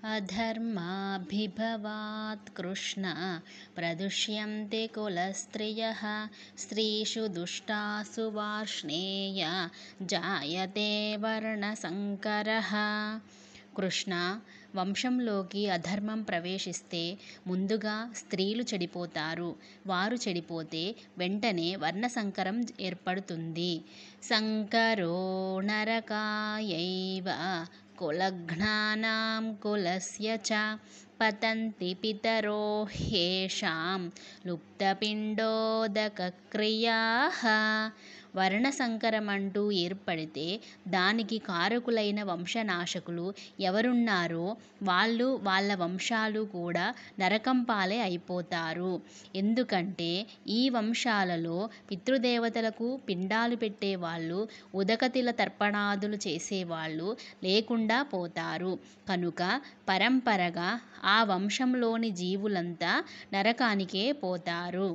అధర్మాభిభవాత్ కృష్ణ ప్రదుష్యంతే కులస్త్రియః స్త్రీషు దుష్టాసు వార్ష్ణేయ జాయతే వర్ణసంకరః. కృష్ణ, వంశంలోకి అధర్మం ప్రవేశిస్తే ముందుగా స్త్రీలు చెడిపోతారు. వారు చెడిపోతే వెంటనే వర్ణసంకరం ఏర్పడుతుంది. సంకరో నరకాయైవ కులఘ్నానాం కులస్య చ పతంతి పితరో హ్యేషాం లుప్తపిండోదకక్రియాః. వర్ణసంకరమంటూ ఏర్పడితే దానికి కారకులైన వంశనాశకులు ఎవరున్నారో వాళ్ళు, వాళ్ళ వంశాలు కూడా నరకం పాలే అయిపోతారు. ఎందుకంటే ఈ వంశాలలో పితృదేవతలకు పిండాలు పెట్టేవాళ్ళు, ఉదకతిల తర్పణాదులు చేసేవాళ్ళు లేకుండా పోతారు. కనుక పరంపరగా ఆ వంశంలోని జీవులంతా నరకానికే పోతారు.